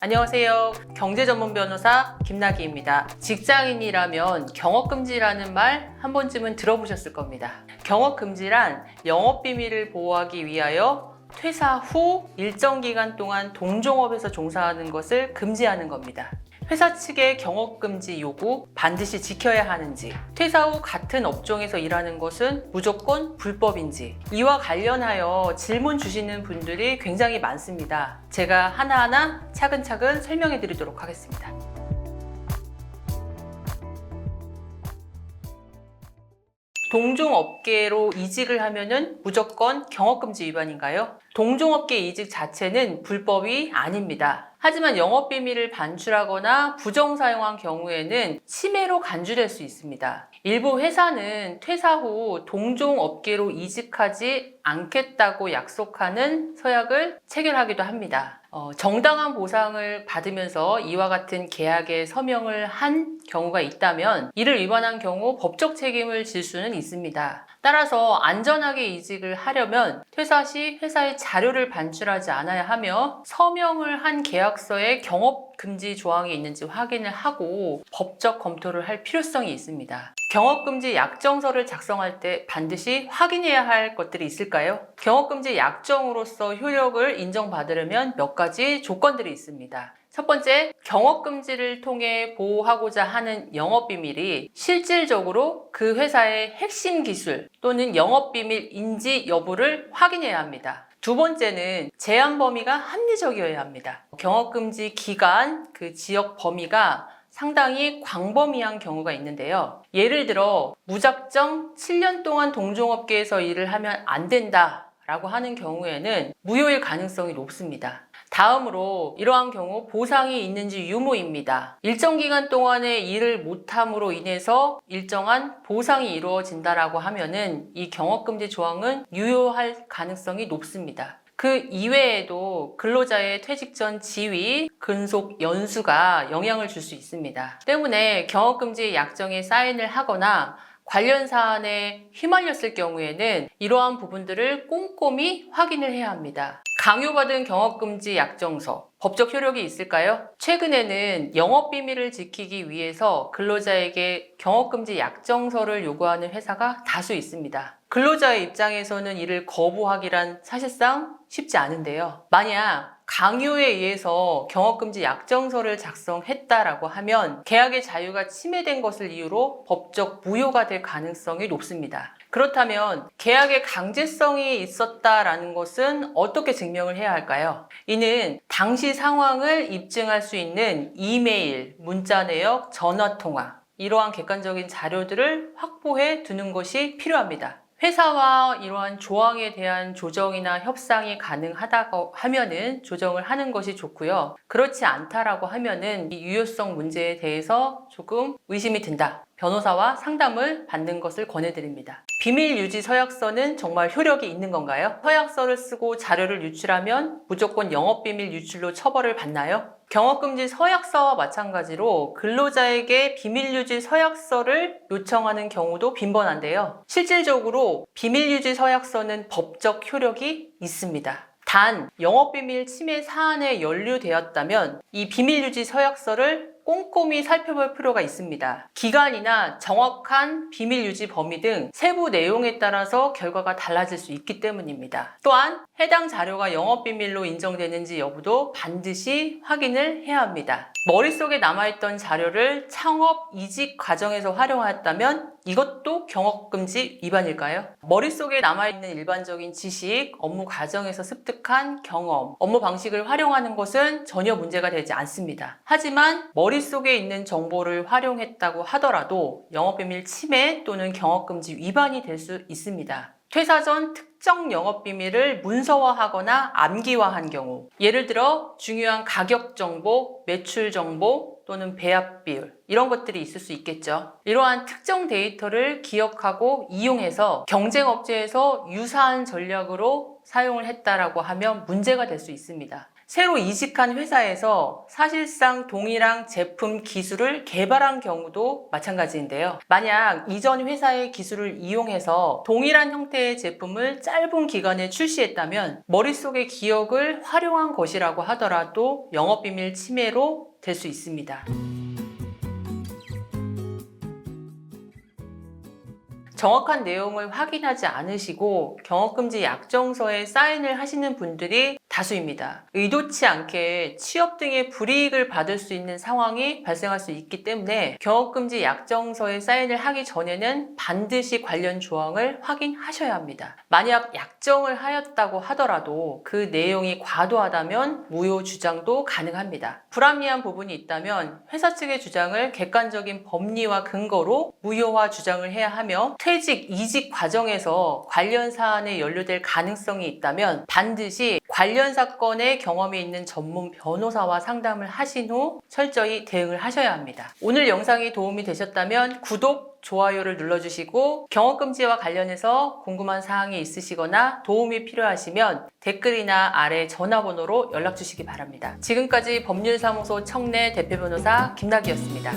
안녕하세요. 경제전문 변호사 김나기입니다. 직장인이라면 경업금지라는 말 한 번쯤은 들어보셨을 겁니다. 경업금지란 영업비밀을 보호하기 위하여 퇴사 후 일정 기간 동안 동종업에서 종사하는 것을 금지하는 겁니다. 회사 측의 경업금지 요구 반드시 지켜야 하는지, 퇴사 후 같은 업종에서 일하는 것은 무조건 불법인지, 이와 관련하여 질문 주시는 분들이 굉장히 많습니다. 제가 하나하나 차근차근 설명해 드리도록 하겠습니다. 동종업계로 이직을 하면은 무조건 경업금지 위반인가요? 동종업계 이직 자체는 불법이 아닙니다. 하지만 영업비밀을 반출하거나 부정사용한 경우에는 침해로 간주될 수 있습니다. 일부 회사는 퇴사 후 동종업계로 이직하지 않겠다고 약속하는 서약을 체결하기도 합니다. 정당한 보상을 받으면서 이와 같은 계약에 서명을 한 경우가 있다면 이를 위반한 경우 법적 책임을 질 수는 있습니다. 따라서 안전하게 이직을 하려면 퇴사 시 회사의 자료를 반출하지 않아야 하며 서명을 한 계약서에 경업금지 조항이 있는지 확인을 하고 법적 검토를 할 필요성이 있습니다. 경업금지 약정서를 작성할 때 반드시 확인해야 할 것들이 있을까요? 경업금지 약정으로서 효력을 인정받으려면 몇 가지 조건들이 있습니다. 첫 번째, 경업금지를 통해 보호하고자 하는 영업비밀이 실질적으로 그 회사의 핵심 기술 또는 영업비밀인지 여부를 확인해야 합니다. 두 번째는 제한 범위가 합리적이어야 합니다. 경업금지 기간, 그 지역 범위가 상당히 광범위한 경우가 있는데요. 예를 들어 무작정 7년 동안 동종업계에서 일을 하면 안 된다 라고 하는 경우에는 무효일 가능성이 높습니다. 다음으로 이러한 경우 보상이 있는지 유무입니다. 일정 기간 동안에 일을 못함으로 인해서 일정한 보상이 이루어진다라고 하면은 이 경업금지 조항은 유효할 가능성이 높습니다. 그 이외에도 근로자의 퇴직 전 지위, 근속 연수가 영향을 줄 수 있습니다. 때문에 경업금지 약정에 사인을 하거나 관련 사안에 휘말렸을 경우에는 이러한 부분들을 꼼꼼히 확인을 해야 합니다. 강요받은 경업금지 약정서, 법적 효력이 있을까요? 최근에는 영업비밀을 지키기 위해서 근로자에게 경업금지 약정서를 요구하는 회사가 다수 있습니다. 근로자의 입장에서는 이를 거부하기란 사실상 쉽지 않은데요. 만약 강요에 의해서 경업금지 약정서를 작성했다라고 하면 계약의 자유가 침해된 것을 이유로 법적 무효가 될 가능성이 높습니다. 그렇다면 계약의 강제성이 있었다라는 것은 어떻게 증명을 해야 할까요? 이는 당시 상황을 입증할 수 있는 이메일, 문자 내역, 전화 통화 이러한 객관적인 자료들을 확보해 두는 것이 필요합니다. 회사와 이러한 조항에 대한 조정이나 협상이 가능하다고 하면은 조정을 하는 것이 좋고요. 그렇지 않다라고 하면은 이 유효성 문제에 대해서 조금 의심이 든다. 변호사와 상담을 받는 것을 권해드립니다. 비밀 유지 서약서는 정말 효력이 있는 건가요? 서약서를 쓰고 자료를 유출하면 무조건 영업비밀 유출로 처벌을 받나요? 경업금지 서약서와 마찬가지로 근로자에게 비밀유지 서약서를 요청하는 경우도 빈번한데요. 실질적으로 비밀유지 서약서는 법적 효력이 있습니다. 단, 영업비밀 침해 사안에 연루되었다면 이 비밀유지 서약서를 꼼꼼히 살펴볼 필요가 있습니다. 기간이나 정확한 비밀 유지 범위 등 세부 내용에 따라서 결과가 달라질 수 있기 때문입니다. 또한 해당 자료가 영업비밀로 인정되는지 여부도 반드시 확인을 해야 합니다. 머릿속에 남아있던 자료를 창업 이직 과정에서 활용하였다면 이것도 경업금지 위반일까요? 머릿속에 남아있는 일반적인 지식, 업무 과정에서 습득한 경험, 업무 방식을 활용하는 것은 전혀 문제가 되지 않습니다. 하지만 머릿속에 있는 정보를 활용했다고 하더라도 영업비밀 침해 또는 경업금지 위반이 될 수 있습니다. 퇴사 전 특정 영업비밀을 문서화하거나 암기화한 경우, 예를 들어 중요한 가격 정보, 매출 정보 또는 배합 비율 이런 것들이 있을 수 있겠죠. 이러한 특정 데이터를 기억하고 이용해서 경쟁업체에서 유사한 전략으로 사용을 했다라고 하면 문제가 될 수 있습니다. 새로 이직한 회사에서 사실상 동일한 제품 기술을 개발한 경우도 마찬가지인데요. 만약 이전 회사의 기술을 이용해서 동일한 형태의 제품을 짧은 기간에 출시했다면 머릿속의 기억을 활용한 것이라고 하더라도 영업비밀 침해로 될 수 있습니다. 정확한 내용을 확인하지 않으시고 경업금지 약정서에 사인을 하시는 분들이 다수입니다. 의도치 않게 취업 등의 불이익을 받을 수 있는 상황이 발생할 수 있기 때문에 경업금지 약정서에 사인을 하기 전에는 반드시 관련 조항을 확인하셔야 합니다. 만약 약정을 하였다고 하더라도 그 내용이 과도하다면 무효 주장도 가능합니다. 불합리한 부분이 있다면 회사 측의 주장을 객관적인 법리와 근거로 무효화 주장을 해야 하며 퇴직, 이직 과정에서 관련 사안에 연루될 가능성이 있다면 반드시 관련 사건에 경험이 있는 전문 변호사와 상담을 하신 후 철저히 대응을 하셔야 합니다. 오늘 영상이 도움이 되셨다면 구독, 좋아요를 눌러주시고 경업금지와 관련해서 궁금한 사항이 있으시거나 도움이 필요하시면 댓글이나 아래 전화번호로 연락 주시기 바랍니다. 지금까지 법률사무소 청내 대표변호사 김나기였습니다.